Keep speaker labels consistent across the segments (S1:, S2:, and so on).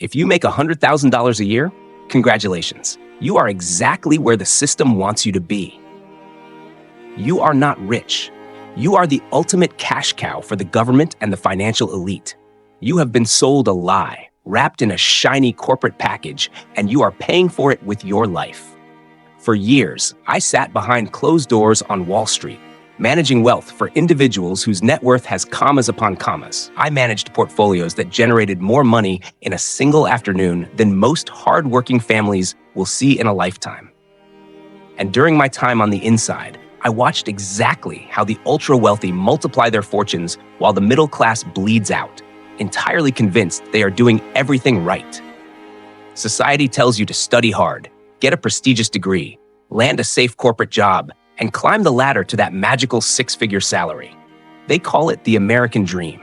S1: If you make $100,000 a year, congratulations. You are exactly where the system wants you to be. You are not rich. You are the ultimate cash cow for the government and the financial elite. You have been sold a lie, wrapped in a shiny corporate package, and you are paying for it with your life. For years, I sat behind closed doors on Wall Street, managing wealth for individuals whose net worth has commas upon commas. I managed portfolios that generated more money in a single afternoon than most hard-working families will see in a lifetime. And during my time on the inside, I watched exactly how the ultra-wealthy multiply their fortunes while the middle class bleeds out, entirely convinced they are doing everything right. Society tells you to study hard, get a prestigious degree, land a safe corporate job, and climb the ladder to that magical six-figure salary. They call it the American dream.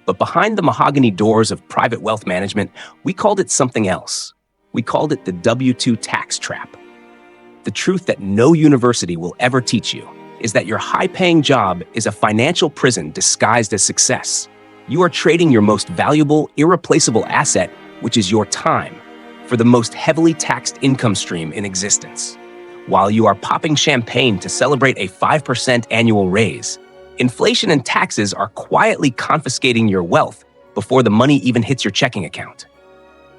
S1: But behind the mahogany doors of private wealth management, we called it something else. We called it the W-2 tax trap. The truth that no university will ever teach you is that your high-paying job is a financial prison disguised as success. You are trading your most valuable, irreplaceable asset, which is your time, for the most heavily taxed income stream in existence. While you are popping champagne to celebrate a 5% annual raise, inflation and taxes are quietly confiscating your wealth before the money even hits your checking account.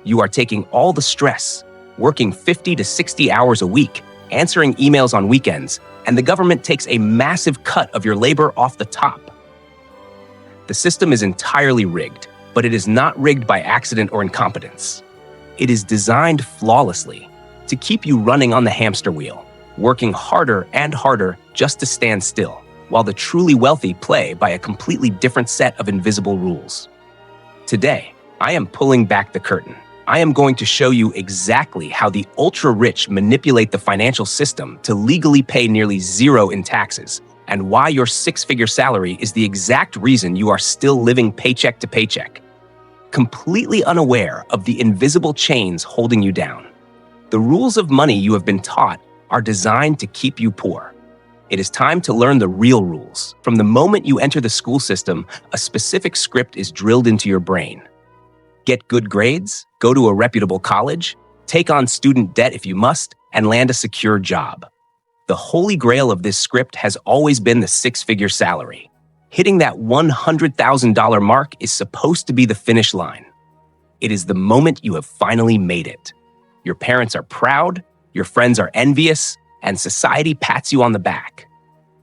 S1: You are taking all the stress, working 50 to 60 hours a week, answering emails on weekends, and the government takes a massive cut of your labor off the top. The system is entirely rigged, but it is not rigged by accident or incompetence. It is designed flawlessly to keep you running on the hamster wheel, working harder and harder just to stand still, while the truly wealthy play by a completely different set of invisible rules. Today, I am pulling back the curtain. I am going to show you exactly how the ultra-rich manipulate the financial system to legally pay nearly zero in taxes, and why your six-figure salary is the exact reason you are still living paycheck to paycheck, completely unaware of the invisible chains holding you down. The rules of money you have been taught are designed to keep you poor. It is time to learn the real rules. From the moment you enter the school system, a specific script is drilled into your brain. Get good grades, go to a reputable college, take on student debt if you must, and land a secure job. The holy grail of this script has always been the six-figure salary. Hitting that $100,000 mark is supposed to be the finish line. It is the moment you have finally made it. Your parents are proud, your friends are envious, and society pats you on the back.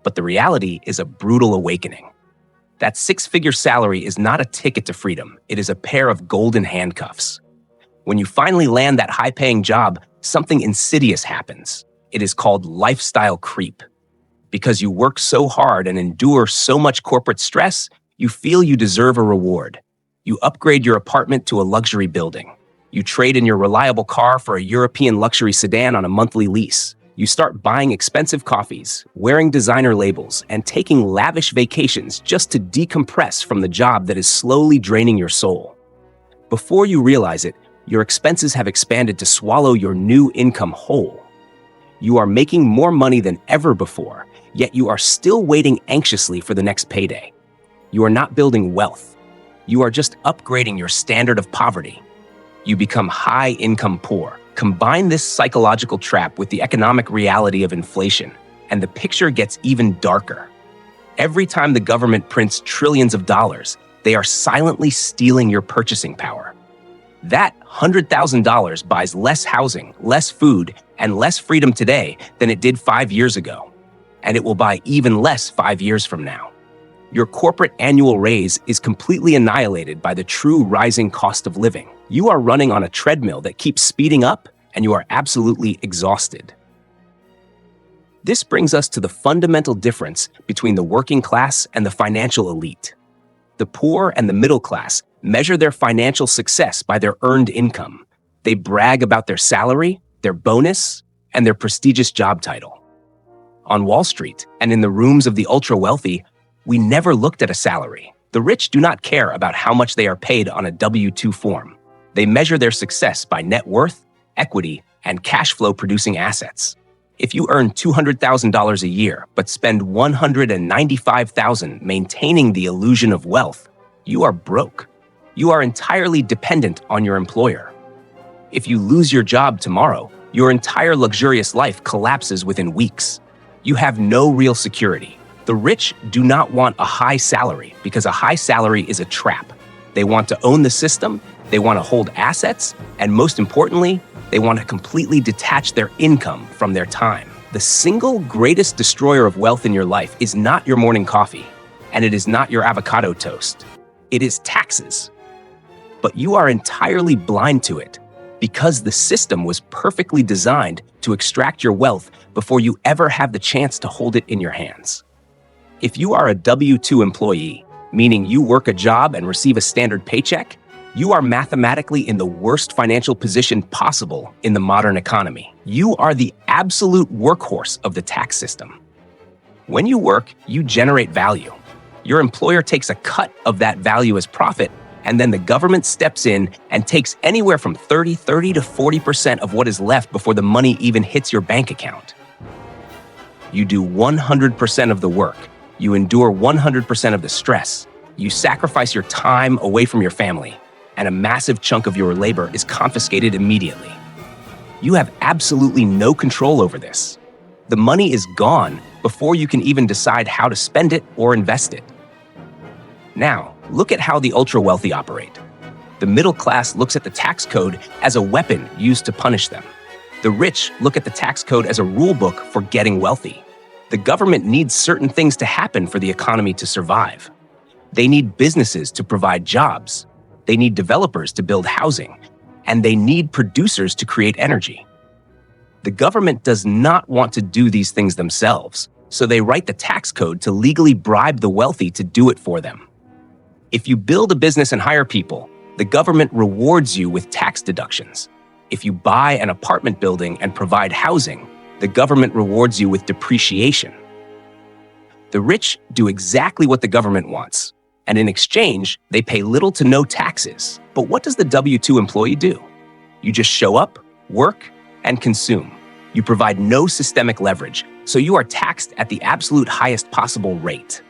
S1: But the reality is a brutal awakening. That six-figure salary is not a ticket to freedom. It is a pair of golden handcuffs. When you finally land that high-paying job, something insidious happens. It is called lifestyle creep. Because you work so hard and endure so much corporate stress, you feel you deserve a reward. You upgrade your apartment to a luxury building. You trade in your reliable car for a European luxury sedan on a monthly lease. You start buying expensive coffees, wearing designer labels, and taking lavish vacations just to decompress from the job that is slowly draining your soul. Before you realize it, your expenses have expanded to swallow your new income whole. You are making more money than ever before, yet you are still waiting anxiously for the next payday. You are not building wealth. You are just upgrading your standard of poverty. You become high-income poor. Combine this psychological trap with the economic reality of inflation, and the picture gets even darker. Every time the government prints trillions of dollars, they are silently stealing your purchasing power. That $100,000 buys less housing, less food, and less freedom today than it did 5 years ago. And it will buy even less 5 years from now. Your corporate annual raise is completely annihilated by the true rising cost of living. You are running on a treadmill that keeps speeding up, and you are absolutely exhausted. This brings us to the fundamental difference between the working class and the financial elite. The poor and the middle class measure their financial success by their earned income. They brag about their salary, their bonus, and their prestigious job title. On Wall Street and in the rooms of the ultra-wealthy, we never looked at a salary. The rich do not care about how much they are paid on a W-2 form. They measure their success by net worth, equity, and cash flow producing assets. If you earn $200,000 a year but spend $195,000 maintaining the illusion of wealth, you are broke. You are entirely dependent on your employer. If you lose your job tomorrow, your entire luxurious life collapses within weeks. You have no real security. The rich do not want a high salary because a high salary is a trap. They want to own the system, they want to hold assets, and most importantly, they want to completely detach their income from their time. The single greatest destroyer of wealth in your life is not your morning coffee, and it is not your avocado toast. It is taxes. But you are entirely blind to it because the system was perfectly designed to extract your wealth before you ever have the chance to hold it in your hands. If you are a W-2 employee, meaning you work a job and receive a standard paycheck, you are mathematically in the worst financial position possible in the modern economy. You are the absolute workhorse of the tax system. When you work, you generate value. Your employer takes a cut of that value as profit, and then the government steps in and takes anywhere from 30 to 40% of what is left before the money even hits your bank account. You do 100% of the work. You endure 100% of the stress. You sacrifice your time away from your family, and a massive chunk of your labor is confiscated immediately. You have absolutely no control over this. The money is gone before you can even decide how to spend it or invest it. Now, look at how the ultra-wealthy operate. The middle class looks at the tax code as a weapon used to punish them. The rich look at the tax code as a rule book for getting wealthy. The government needs certain things to happen for the economy to survive. They need businesses to provide jobs. They need developers to build housing, and they need producers to create energy. The government does not want to do these things themselves, so they write the tax code to legally bribe the wealthy to do it for them. If you build a business and hire people, the government rewards you with tax deductions. If you buy an apartment building and provide housing, the government rewards you with depreciation. The rich do exactly what the government wants, and in exchange, they pay little to no taxes. But what does the W-2 employee do? You just show up, work, and consume. You provide no systemic leverage, so you are taxed at the absolute highest possible rate.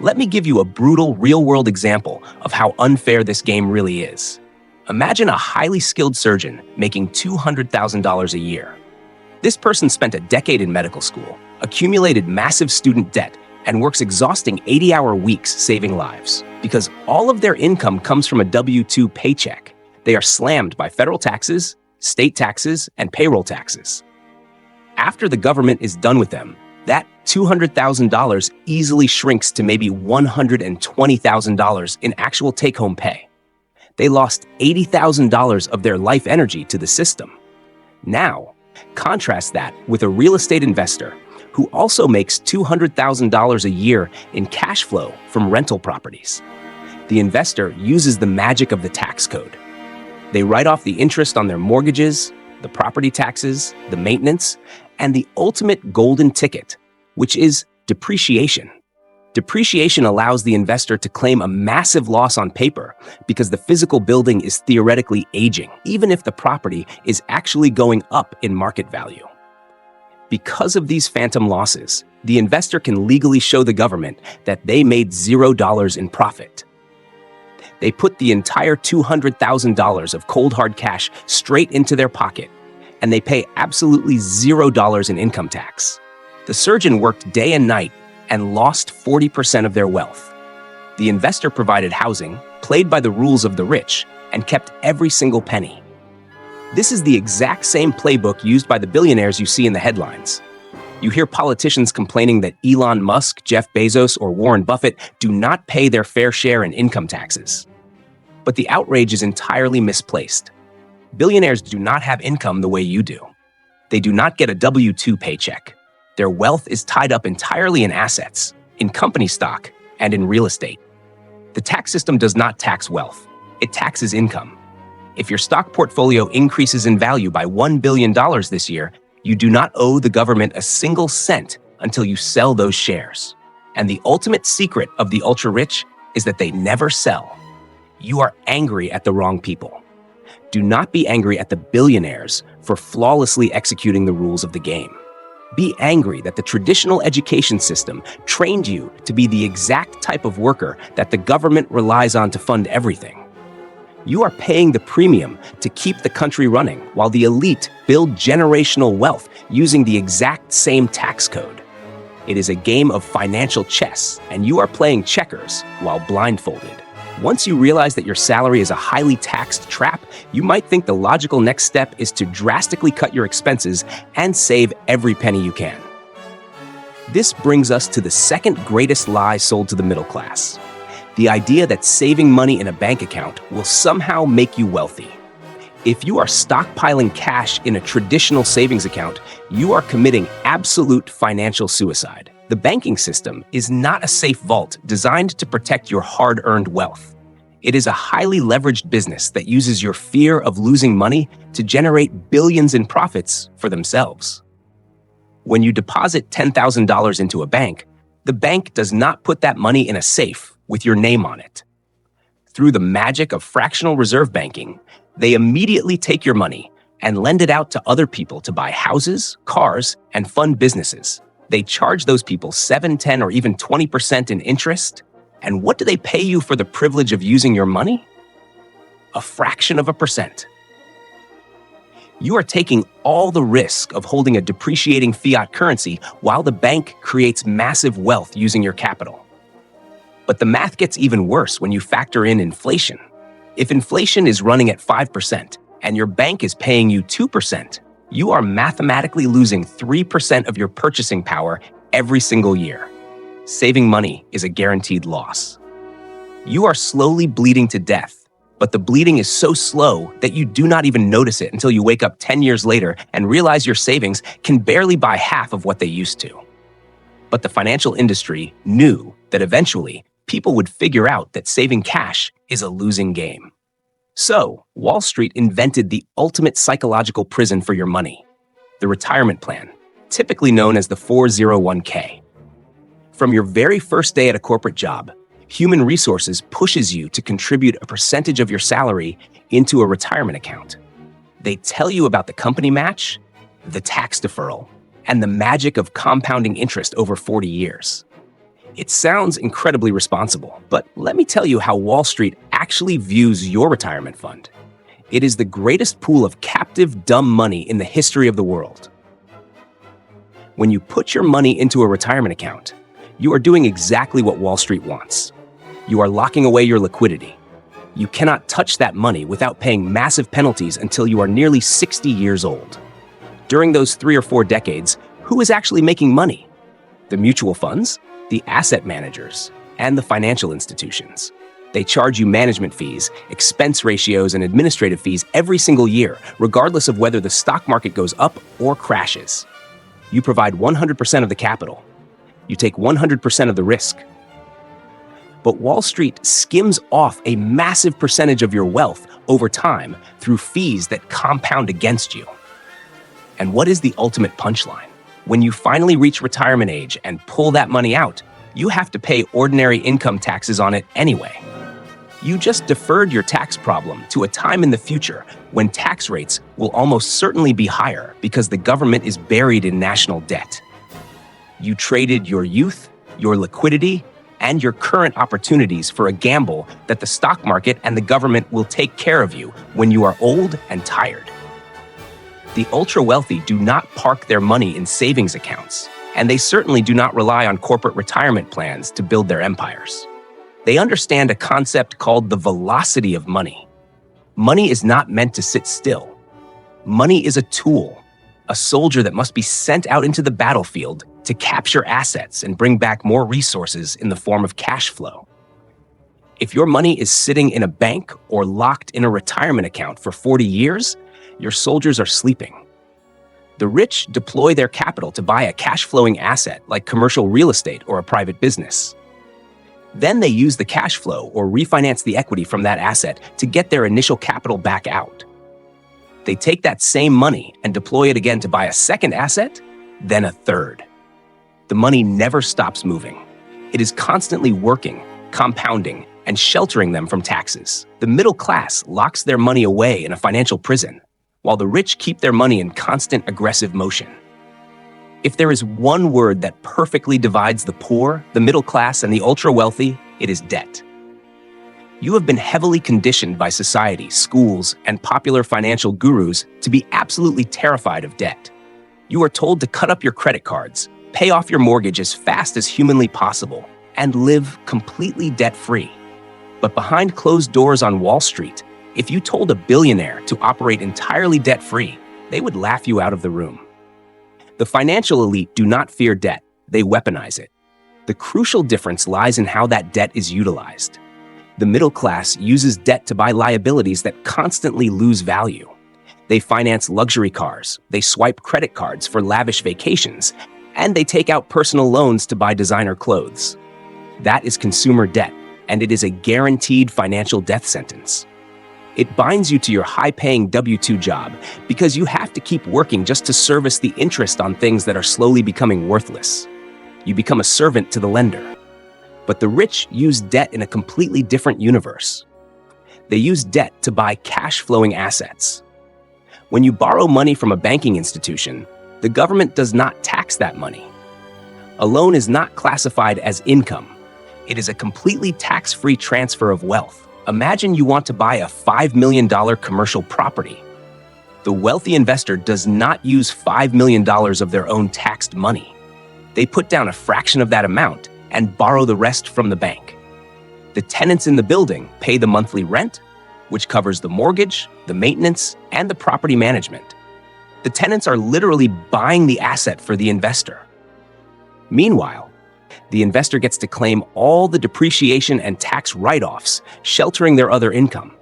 S1: Let me give you a brutal, real-world example of how unfair this game really is. Imagine a highly skilled surgeon making $200,000 a year. This person spent a decade in medical school, accumulated massive student debt, and works exhausting 80-hour weeks saving lives. Because all of their income comes from a W-2 paycheck, they are slammed by federal taxes, state taxes, and payroll taxes. After the government is done with them, that $200,000 easily shrinks to maybe $120,000 in actual take-home pay. They lost $80,000 of their life energy to the system. Now, contrast that with a real estate investor who also makes $200,000 a year in cash flow from rental properties. The investor uses the magic of the tax code. They write off the interest on their mortgages, the property taxes, the maintenance, and the ultimate golden ticket, which is depreciation. Depreciation allows the investor to claim a massive loss on paper because the physical building is theoretically aging, even if the property is actually going up in market value. Because of these phantom losses, the investor can legally show the government that they made $0 in profit. They put the entire $200,000 of cold hard cash straight into their pocket, and they pay absolutely $0 in income tax. The surgeon worked day and night and lost 40% of their wealth. The investor provided housing, played by the rules of the rich, and kept every single penny. This is the exact same playbook used by the billionaires you see in the headlines. You hear politicians complaining that Elon Musk, Jeff Bezos, or Warren Buffett do not pay their fair share in income taxes. But the outrage is entirely misplaced. Billionaires do not have income the way you do. They do not get a W-2 paycheck. Their wealth is tied up entirely in assets, in company stock, and in real estate. The tax system does not tax wealth. It taxes income. If your stock portfolio increases in value by $1 billion this year, you do not owe the government a single cent until you sell those shares. And the ultimate secret of the ultra-rich is that they never sell. You are angry at the wrong people. Do not be angry at the billionaires for flawlessly executing the rules of the game. Be angry that the traditional education system trained you to be the exact type of worker that the government relies on to fund everything. You are paying the premium to keep the country running while the elite build generational wealth using the exact same tax code. It is a game of financial chess, and you are playing checkers while blindfolded. Once you realize that your salary is a highly taxed trap, you might think the logical next step is to drastically cut your expenses and save every penny you can. This brings us to the second greatest lie sold to the middle class: the idea that saving money in a bank account will somehow make you wealthy. If you are stockpiling cash in a traditional savings account, you are committing absolute financial suicide. The banking system is not a safe vault designed to protect your hard-earned wealth. It is a highly leveraged business that uses your fear of losing money to generate billions in profits for themselves. When you deposit $10,000 into a bank, the bank does not put that money in a safe with your name on it. Through the magic of fractional reserve banking, they immediately take your money and lend it out to other people to buy houses, cars, and fund businesses. They charge those people 7, 10, or even 20% in interest. And what do they pay you for the privilege of using your money? A fraction of a percent. You are taking all the risk of holding a depreciating fiat currency while the bank creates massive wealth using your capital. But the math gets even worse when you factor in inflation. If inflation is running at 5% and your bank is paying you 2%, you are mathematically losing 3% of your purchasing power every single year. Saving money is a guaranteed loss. You are slowly bleeding to death, but the bleeding is so slow that you do not even notice it until you wake up 10 years later and realize your savings can barely buy half of what they used to. But the financial industry knew that eventually people would figure out that saving cash is a losing game. So, Wall Street invented the ultimate psychological prison for your money: the retirement plan, typically known as the 401k. From your very first day at a corporate job, Human Resources pushes you to contribute a percentage of your salary into a retirement account. They tell you about the company match, the tax deferral, and the magic of compounding interest over 40 years. It sounds incredibly responsible, but let me tell you how Wall Street actually views your retirement fund. It is the greatest pool of captive dumb money in the history of the world. When you put your money into a retirement account, you are doing exactly what Wall Street wants. You are locking away your liquidity. You cannot touch that money without paying massive penalties until you are nearly 60 years old. During those 3 or 4 decades, who is actually making money? The mutual funds, the asset managers, and the financial institutions. They charge you management fees, expense ratios, and administrative fees every single year, regardless of whether the stock market goes up or crashes. You provide 100% of the capital. You take 100% of the risk. But Wall Street skims off a massive percentage of your wealth over time through fees that compound against you. And what is the ultimate punchline? When you finally reach retirement age and pull that money out, you have to pay ordinary income taxes on it anyway. You just deferred your tax problem to a time in the future when tax rates will almost certainly be higher because the government is buried in national debt. You traded your youth, your liquidity, and your current opportunities for a gamble that the stock market and the government will take care of you when you are old and tired. The ultra-wealthy do not park their money in savings accounts, and they certainly do not rely on corporate retirement plans to build their empires. They understand a concept called the velocity of money. Money is not meant to sit still. Money is a tool, a soldier that must be sent out into the battlefield to capture assets and bring back more resources in the form of cash flow. If your money is sitting in a bank or locked in a retirement account for 40 years, your soldiers are sleeping. The rich deploy their capital to buy a cash-flowing asset like commercial real estate or a private business. Then they use the cash flow or refinance the equity from that asset to get their initial capital back out. They take that same money and deploy it again to buy a second asset, then a third. The money never stops moving. It is constantly working, compounding, and sheltering them from taxes. The middle class locks their money away in a financial prison, while the rich keep their money in constant aggressive motion. If there is one word that perfectly divides the poor, the middle class, and the ultra-wealthy, it is debt. You have been heavily conditioned by society, schools, and popular financial gurus to be absolutely terrified of debt. You are told to cut up your credit cards, pay off your mortgage as fast as humanly possible, and live completely debt-free. But behind closed doors on Wall Street, if you told a billionaire to operate entirely debt-free, they would laugh you out of the room. The financial elite do not fear debt, they weaponize it. The crucial difference lies in how that debt is utilized. The middle class uses debt to buy liabilities that constantly lose value. They finance luxury cars, they swipe credit cards for lavish vacations, and they take out personal loans to buy designer clothes. That is consumer debt, and it is a guaranteed financial death sentence. It binds you to your high-paying W-2 job because you have to keep working just to service the interest on things that are slowly becoming worthless. You become a servant to the lender. But the rich use debt in a completely different universe. They use debt to buy cash-flowing assets. When you borrow money from a banking institution, the government does not tax that money. A loan is not classified as income. It is a completely tax-free transfer of wealth. Imagine you want to buy a $5 million commercial property. The wealthy investor does not use $5 million of their own taxed money. They put down a fraction of that amount and borrow the rest from the bank. The tenants in the building pay the monthly rent, which covers the mortgage, the maintenance, and the property management. The tenants are literally buying the asset for the investor. Meanwhile, the investor gets to claim all the depreciation and tax write-offs, sheltering their other income.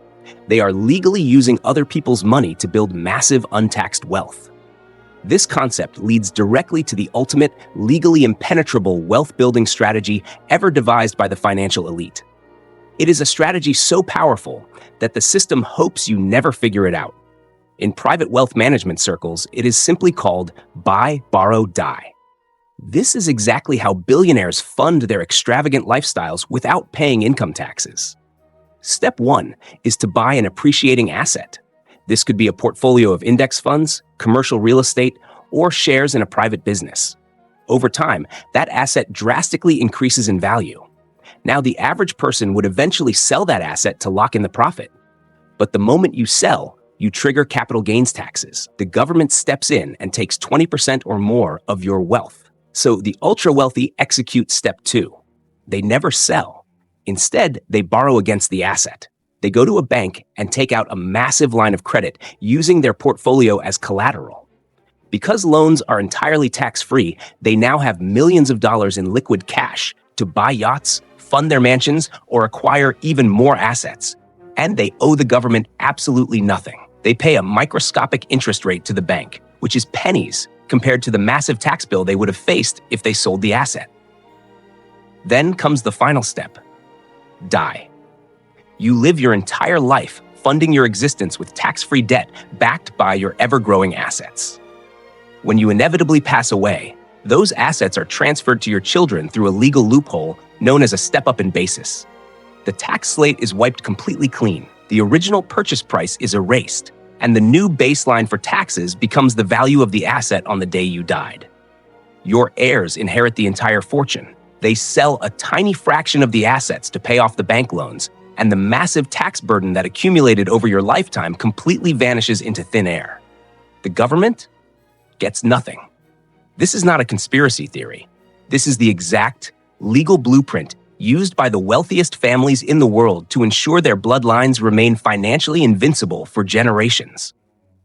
S1: They are legally using other people's money to build massive untaxed wealth. This concept leads directly to the ultimate, legally impenetrable wealth-building strategy ever devised by the financial elite. It is a strategy so powerful that the system hopes you never figure it out. In private wealth management circles, it is simply called buy, borrow, die. This is exactly how billionaires fund their extravagant lifestyles without paying income taxes. Step 1 is to buy an appreciating asset. This could be a portfolio of index funds, commercial real estate, or shares in a private business. Over time, that asset drastically increases in value. Now, the average person would eventually sell that asset to lock in the profit. But the moment you sell, you trigger capital gains taxes. The government steps in and takes 20% or more of your wealth. So the ultra-wealthy execute step 2. They never sell. Instead, they borrow against the asset. They go to a bank and take out a massive line of credit using their portfolio as collateral. Because loans are entirely tax-free, they now have millions of dollars in liquid cash to buy yachts, fund their mansions, or acquire even more assets. And they owe the government absolutely nothing. They pay a microscopic interest rate to the bank, which is pennies compared to the massive tax bill they would have faced if they sold the asset. Then comes the final step: die. You live your entire life funding your existence with tax-free debt backed by your ever-growing assets. When you inevitably pass away, those assets are transferred to your children through a legal loophole known as a step-up in basis. The tax slate is wiped completely clean. The original purchase price is erased, and the new baseline for taxes becomes the value of the asset on the day you died. Your heirs inherit the entire fortune. They sell a tiny fraction of the assets to pay off the bank loans, and the massive tax burden that accumulated over your lifetime completely vanishes into thin air. The government gets nothing. This is not a conspiracy theory. This is the exact legal blueprint used by the wealthiest families in the world to ensure their bloodlines remain financially invincible for generations,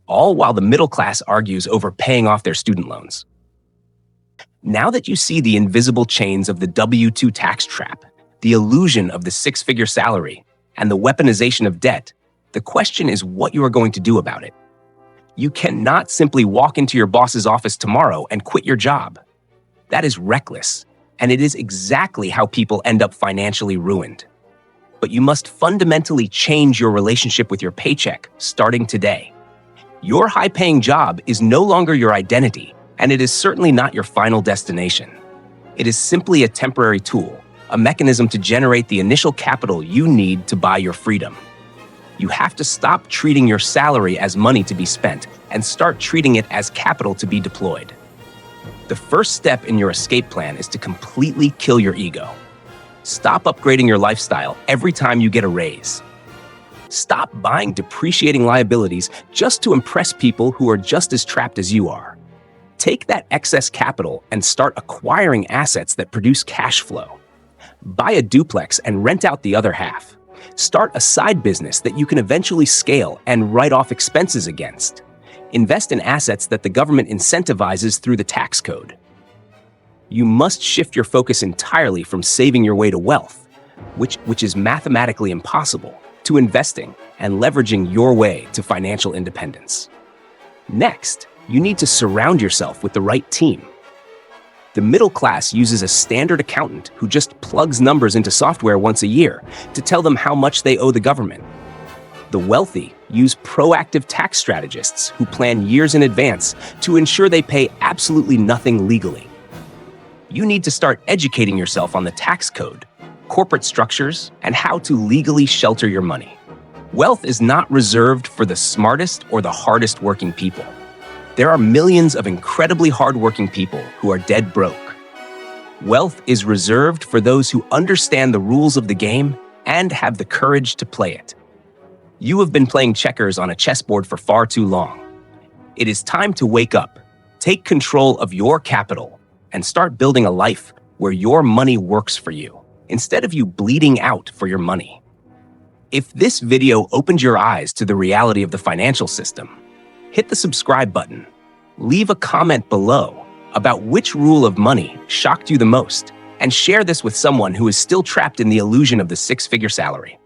S1: all while the middle class argues over paying off their student loans. Now that you see the invisible chains of the W-2 tax trap, the illusion of the six-figure salary, and the weaponization of debt, the question is what you are going to do about it. You cannot simply walk into your boss's office tomorrow and quit your job. That is reckless, and it is exactly how people end up financially ruined. But you must fundamentally change your relationship with your paycheck starting today. Your high-paying job is no longer your identity, and it is certainly not your final destination. It is simply a temporary tool, a mechanism to generate the initial capital you need to buy your freedom. You have to stop treating your salary as money to be spent and start treating it as capital to be deployed. The first step in your escape plan is to completely kill your ego. Stop upgrading your lifestyle every time you get a raise. Stop buying depreciating liabilities just to impress people who are just as trapped as you are. Take that excess capital and start acquiring assets that produce cash flow. Buy a duplex and rent out the other half. Start a side business that you can eventually scale and write off expenses against. Invest in assets that the government incentivizes through the tax code. You must shift your focus entirely from saving your way to wealth, which is mathematically impossible, to investing and leveraging your way to financial independence. Next, you need to surround yourself with the right team. The middle class uses a standard accountant who just plugs numbers into software once a year to tell them how much they owe the government. The wealthy use proactive tax strategists who plan years in advance to ensure they pay absolutely nothing legally. You need to start educating yourself on the tax code, corporate structures, and how to legally shelter your money. Wealth is not reserved for the smartest or the hardest working people. There are millions of incredibly hardworking people who are dead broke. Wealth is reserved for those who understand the rules of the game and have the courage to play it. You have been playing checkers on a chessboard for far too long. It is time to wake up, take control of your capital, and start building a life where your money works for you, instead of you bleeding out for your money. If this video opened your eyes to the reality of the financial system, hit the subscribe button. Leave a comment below about which rule of money shocked you the most, and share this with someone who is still trapped in the illusion of the six-figure salary.